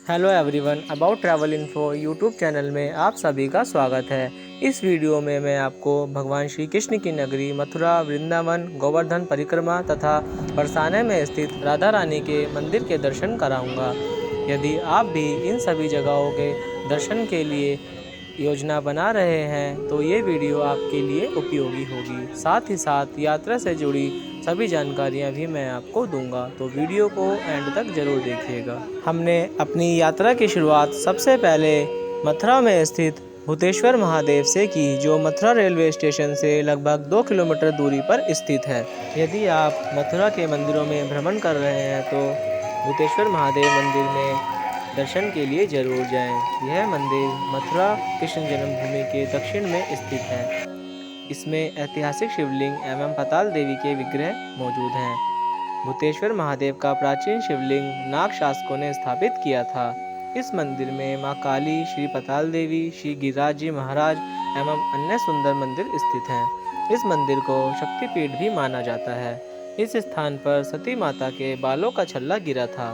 Hello everyone, about travel info YouTube channel में आप सभी का स्वागत है। इस वीडियो में मैं आपको भगवान श्री कृष्ण की नगरी मथुरा, वृंदावन, गोवर्धन परिक्रमा तथा बरसाने में स्थित राधा रानी के मंदिर के दर्शन कराऊंगा। यदि आप भी इन सभी जगहों के दर्शन के लिए योजना बना रहे हैं तो ये वीडियो आपके लिए उपयोगी होगी। साथ ही साथ यात्रा से जुड़ी सभी जानकारियां भी मैं आपको दूंगा, तो वीडियो को एंड तक जरूर देखिएगा। हमने अपनी यात्रा की शुरुआत सबसे पहले मथुरा में स्थित भूतेश्वर महादेव से की, जो मथुरा रेलवे स्टेशन से लगभग 2 किलोमीटर दूरी पर स्थित है। यदि आप मथुरा के मंदिरों में भ्रमण कर रहे हैं तो भूतेश्वर महादेव मंदिर में दर्शन के लिए जरूर जाएं। यह मंदिर मथुरा कृष्ण जन्मभूमि के दक्षिण में स्थित है। इसमें ऐतिहासिक शिवलिंग एवं पाताल देवी के विग्रह मौजूद हैं। भूतेश्वर महादेव का प्राचीन शिवलिंग नाग शासकों ने स्थापित किया था। इस मंदिर में मां काली, श्री पाताल देवी, श्री गिरिराज जी महाराज एवं अन्य सुंदर मंदिर स्थित हैं। इस मंदिर को शक्तिपीठ भी माना जाता है। इस स्थान पर सती माता के बालों का छल्ला गिरा था।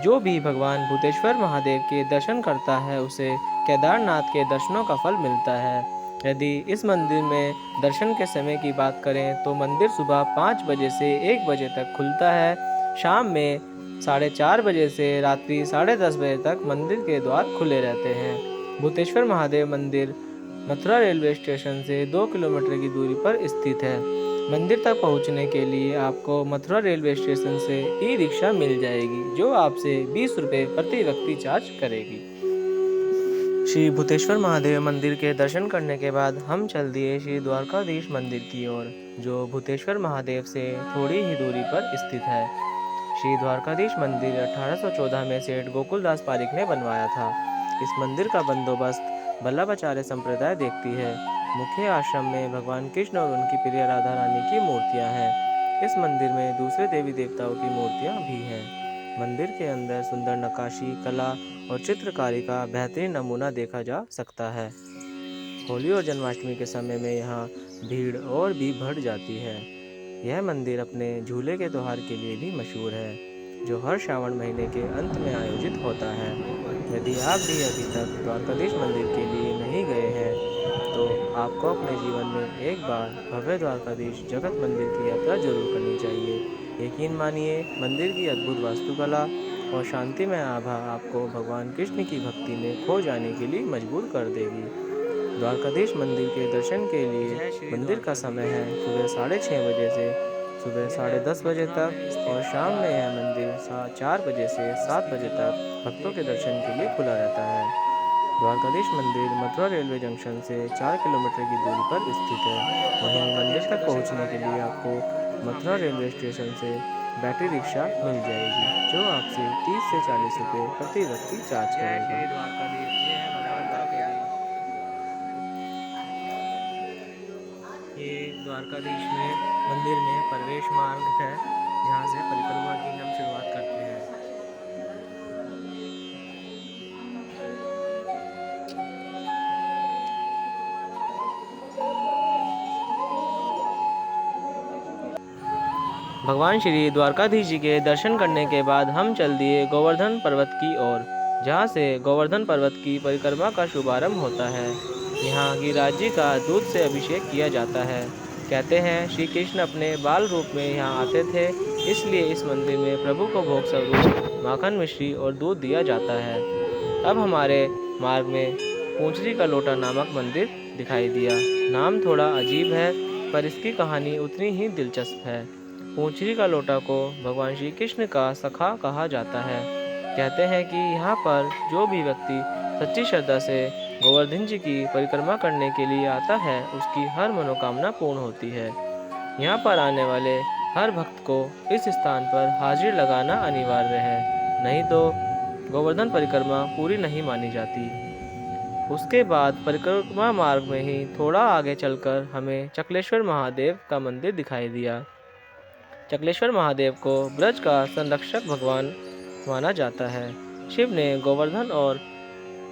जो भी भगवान भूतेश्वर महादेव के दर्शन करता है उसे केदारनाथ के दर्शनों का फल मिलता है। यदि इस मंदिर में दर्शन के समय की बात करें तो मंदिर सुबह 5 बजे से 1 बजे तक खुलता है। शाम में 4:30 बजे से रात्रि 10:30 बजे तक मंदिर के द्वार खुले रहते हैं। भूतेश्वर महादेव मंदिर मथुरा रेलवे स्टेशन से 2 किलोमीटर की दूरी पर स्थित है। मंदिर तक पहुंचने के लिए आपको मथुरा रेलवे स्टेशन से ई रिक्शा मिल जाएगी, जो आपसे 20 रुपये प्रति व्यक्ति चार्ज करेगी। श्री भूतेश्वर महादेव मंदिर के दर्शन करने के बाद हम चल दिए श्री द्वारकाधीश मंदिर की ओर, जो भूतेश्वर महादेव से थोड़ी ही दूरी पर स्थित है। श्री द्वारकाधीश मंदिर 1814 में सेठ गोकुलदास पारिक ने बनवाया था। इस मंदिर का बंदोबस्त वल्लभाचार्य संप्रदाय देखती है। मुख्य आश्रम में भगवान कृष्ण और उनकी प्रिय राधा रानी की मूर्तियां हैं। इस मंदिर में दूसरे देवी देवताओं की मूर्तियां भी हैं। मंदिर के अंदर सुंदर नक्काशी कला और चित्रकारी का बेहतरीन नमूना देखा जा सकता है। होली और जन्माष्टमी के समय में यहाँ भीड़ और भी बढ़ जाती है। यह मंदिर अपने झूले के त्योहार के लिए भी मशहूर है, जो हर श्रावण महीने के अंत में आयोजित होता है। यदि आप भी अभी तक द्वारकाधीश मंदिर के लिए नहीं गए हैं तो आपको अपने जीवन में एक बार भव्य द्वारकाधीश जगत मंदिर की यात्रा जरूर करनी चाहिए। यकीन मानिए, मंदिर की अद्भुत वास्तुकला और शांतिमय आभा आपको भगवान कृष्ण की भक्ति में खो जाने के लिए मजबूर कर देगी। द्वारकाधीश मंदिर के दर्शन के लिए मंदिर का समय है सुबह 6:30 बजे से सुबह 10:30 बजे तक, और शाम में यह मंदिर 4 बजे से 7 बजे तक भक्तों के दर्शन के लिए खुला रहता है। द्वारकाधीश मंदिर मथुरा रेलवे जंक्शन से 4 किलोमीटर की दूरी पर स्थित है। वहीं मंदिर तक पहुंचने के लिए आपको मथुरा रेलवे स्टेशन से बैटरी रिक्शा मिल जाएगी, जो आपसे 30 से 40 रुपये प्रति व्यक्ति चार्ज करेगा। ये द्वारकाधीश में मंदिर में प्रवेश मार्ग है, जहाँ से परिक्रमा की हम शुरुआत करते हैं। भगवान श्री द्वारकाधीश जी के दर्शन करने के बाद हम चल दिए गोवर्धन पर्वत की ओर, जहाँ से गोवर्धन पर्वत की परिक्रमा का शुभारंभ होता है। यहाँ गिरिराज जी का दूध से अभिषेक किया जाता है। कहते हैं श्री कृष्ण अपने बाल रूप में यहाँ आते थे, इसलिए इस मंदिर में प्रभु को भोग स्वरूप माखन, मिश्री और दूध दिया जाता है। अब हमारे मार्ग में पूंछरी का लोटा नामक मंदिर दिखाई दिया। नाम थोड़ा अजीब है, पर इसकी कहानी उतनी ही दिलचस्प है। पूंछरी का लोटा को भगवान श्री कृष्ण का सखा कहा जाता है। कहते हैं कि यहाँ पर जो भी व्यक्ति सच्ची श्रद्धा से गोवर्धन जी की परिक्रमा करने के लिए आता है, उसकी हर मनोकामना पूर्ण होती है। यहाँ पर आने वाले हर भक्त को इस स्थान पर हाजिरी लगाना अनिवार्य है, नहीं तो गोवर्धन परिक्रमा पूरी नहीं मानी जाती। उसके बाद परिक्रमा मार्ग में ही थोड़ा आगे चलकर हमें चकलेश्वर महादेव का मंदिर दिखाई दिया। चकलेश्वर महादेव को ब्रज का संरक्षक भगवान माना जाता है। शिव ने गोवर्धन और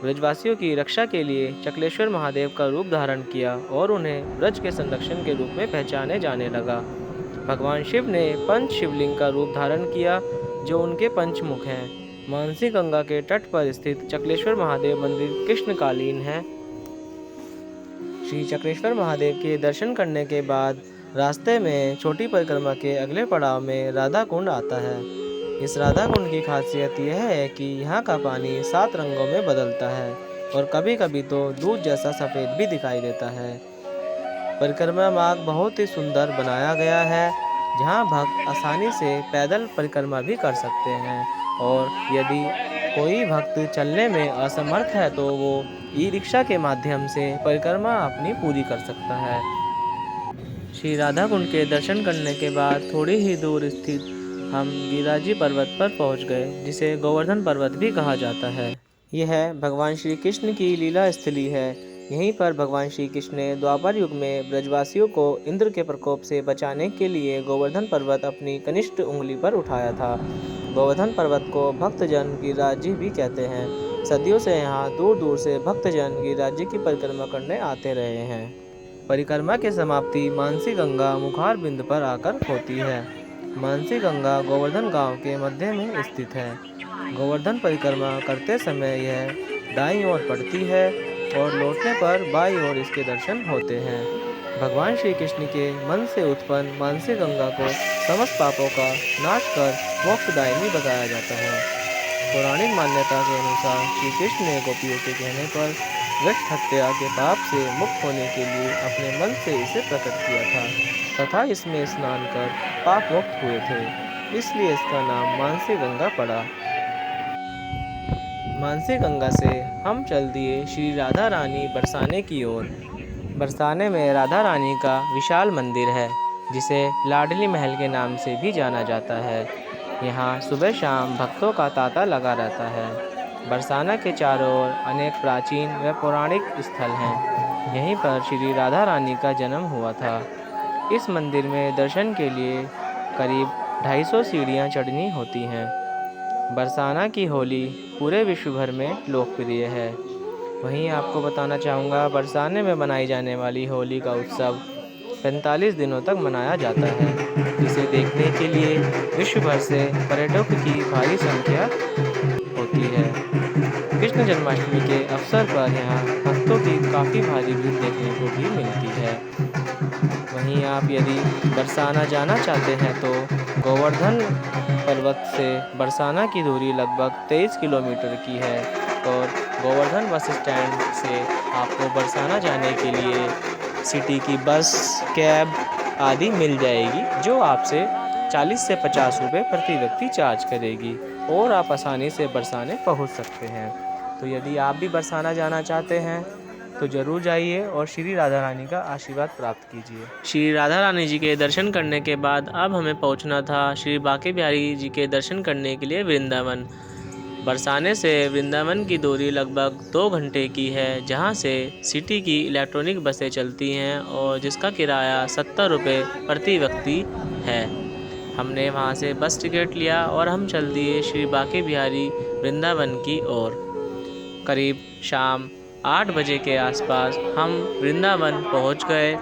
ब्रजवासियों की रक्षा के लिए चकलेश्वर महादेव का रूप धारण किया और उन्हें ब्रज के संरक्षण के रूप में पहचाने जाने लगा। भगवान शिव ने पंच शिवलिंग का रूप धारण किया, जो उनके पंचमुख हैं। मानसी गंगा के तट पर स्थित चक्लेश्वर महादेव मंदिर कृष्णकालीन है। श्री चक्रेश्वर महादेव के दर्शन करने के बाद रास्ते में छोटी परिक्रमा के अगले पड़ाव में राधा कुंड आता है। इस राधा कुंड की खासियत यह है कि यहाँ का पानी 7 रंगों में बदलता है और कभी कभी तो दूध जैसा सफ़ेद भी दिखाई देता है। परिक्रमा मार्ग बहुत ही सुंदर बनाया गया है, जहाँ भक्त आसानी से पैदल परिक्रमा भी कर सकते हैं और यदि कोई भक्त चलने में असमर्थ है तो वो ई-रिक्शा के माध्यम से परिक्रमा अपनी पूरी कर सकता है। श्री राधा कुंड के दर्शन करने के बाद थोड़ी ही दूर स्थित हम गिरिराजी पर्वत पर पहुंच गए, जिसे गोवर्धन पर्वत भी कहा जाता है। यह भगवान श्री कृष्ण की लीला स्थली है। यहीं पर भगवान श्री कृष्ण ने द्वापर युग में ब्रजवासियों को इंद्र के प्रकोप से बचाने के लिए गोवर्धन पर्वत अपनी कनिष्ठ उंगली पर उठाया था। गोवर्धन पर्वत को भक्तजन गिरिराजी भी कहते हैं। सदियों से यहाँ दूर दूर से भक्तजन गिरिराजी की परिक्रमा करने आते रहे हैं। परिक्रमा की समाप्ति मानसी गंगा मुखार बिंद पर आकर होती है। मानसी गंगा गोवर्धन गांव के मध्य में स्थित है। गोवर्धन परिक्रमा करते समय यह दाईं ओर पड़ती है और लौटने पर बाईं ओर इसके दर्शन होते हैं। भगवान श्री कृष्ण के मन से उत्पन्न मानसी गंगा को समस्त पापों का नाश कर मोक्षदायिनी बताया जाता है। पौराणिक मान्यता के अनुसार श्री कृष्ण ने गोपियों के कहने पर वृक्ष हत्या के पाप से मुक्त होने के लिए अपने मन से इसे प्रकट किया था तथा इसमें स्नान कर पाप मुक्त हुए थे, इसलिए इसका नाम मानसी गंगा पड़ा। मानसी गंगा से हम चल दिए श्री राधा रानी बरसाने की ओर। बरसाने में राधा रानी का विशाल मंदिर है, जिसे लाडली महल के नाम से भी जाना जाता है। यहाँ सुबह शाम भक्तों का तांता लगा रहता है। बरसाना के चारों ओर अनेक प्राचीन व पौराणिक स्थल हैं। यहीं पर श्री राधा रानी का जन्म हुआ था। इस मंदिर में दर्शन के लिए करीब 250 सीढ़ियाँ चढ़नी होती हैं। बरसाना की होली पूरे विश्व भर में लोकप्रिय है। वहीं आपको बताना चाहूँगा, बरसाने में मनाई जाने वाली होली का उत्सव 45 दिनों तक मनाया जाता है, जिसे देखने के लिए विश्व भर से पर्यटकों की भारी संख्या होती है। कृष्ण जन्माष्टमी के अवसर पर यहाँ भक्तों की काफ़ी भारी भीड़ देखने को भी मिलती है। वहीं आप यदि बरसाना जाना चाहते हैं तो गोवर्धन पर्वत से बरसाना की दूरी लगभग 23 किलोमीटर की है और गोवर्धन बस स्टैंड से आपको बरसाना जाने के लिए सिटी की बस, कैब आदि मिल जाएगी, जो आपसे 40 से 50 रुपये प्रति व्यक्ति चार्ज करेगी और आप आसानी से बरसाने पहुंच सकते हैं। तो यदि आप भी बरसाना जाना चाहते हैं तो ज़रूर जाइए और श्री राधा रानी का आशीर्वाद प्राप्त कीजिए। श्री राधा रानी जी के दर्शन करने के बाद अब हमें पहुंचना था श्री बांके बिहारी जी के दर्शन करने के लिए वृंदावन। बरसाने से वृंदावन की दूरी लगभग 2 घंटे की है, जहां से सिटी की इलेक्ट्रॉनिक बसें चलती हैं और जिसका किराया 70 रुपये प्रति व्यक्ति है। हमने वहां से बस टिकट लिया और हम चल दिए श्री बांके बिहारी वृंदावन की ओर। करीब शाम 8 बजे के आसपास हम वृंदावन पहुंच गए।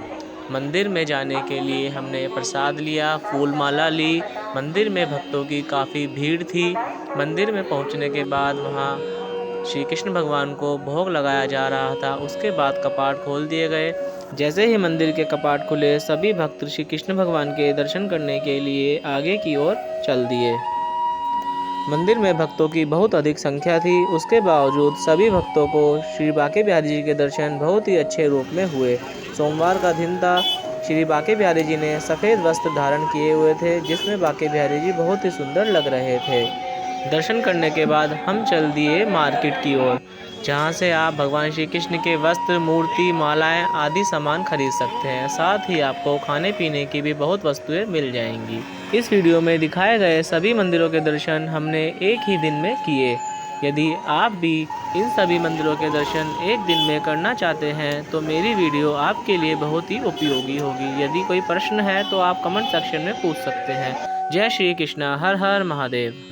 मंदिर में जाने के लिए हमने प्रसाद लिया, फूल माला ली। मंदिर में भक्तों की काफ़ी भीड़ थी। मंदिर में पहुंचने के बाद वहां श्री कृष्ण भगवान को भोग लगाया जा रहा था। उसके बाद कपाट खोल दिए गए। जैसे ही मंदिर के कपाट खुले, सभी भक्त श्री कृष्ण भगवान के दर्शन करने के लिए आगे की ओर चल दिए। मंदिर में भक्तों की बहुत अधिक संख्या थी। उसके बावजूद सभी भक्तों को श्री बांके बिहारी जी के दर्शन बहुत ही अच्छे रूप में हुए। सोमवार का दिन था। श्री बांके बिहारी जी ने सफ़ेद वस्त्र धारण किए हुए थे, जिसमें बांके बिहारी जी बहुत ही सुंदर लग रहे थे। दर्शन करने के बाद हम चल दिए मार्केट की ओर, जहां से आप भगवान श्री कृष्ण के वस्त्र, मूर्ति, मालाएं आदि सामान खरीद सकते हैं। साथ ही आपको खाने पीने की भी बहुत वस्तुएं मिल जाएंगी। इस वीडियो में दिखाए गए सभी मंदिरों के दर्शन हमने एक ही दिन में किए। यदि आप भी इन सभी मंदिरों के दर्शन एक दिन में करना चाहते हैं तो मेरी वीडियो आपके लिए बहुत ही उपयोगी होगी। यदि कोई प्रश्न है तो आप कमेंट सेक्शन में पूछ सकते हैं। जय श्री कृष्णा, हर हर महादेव।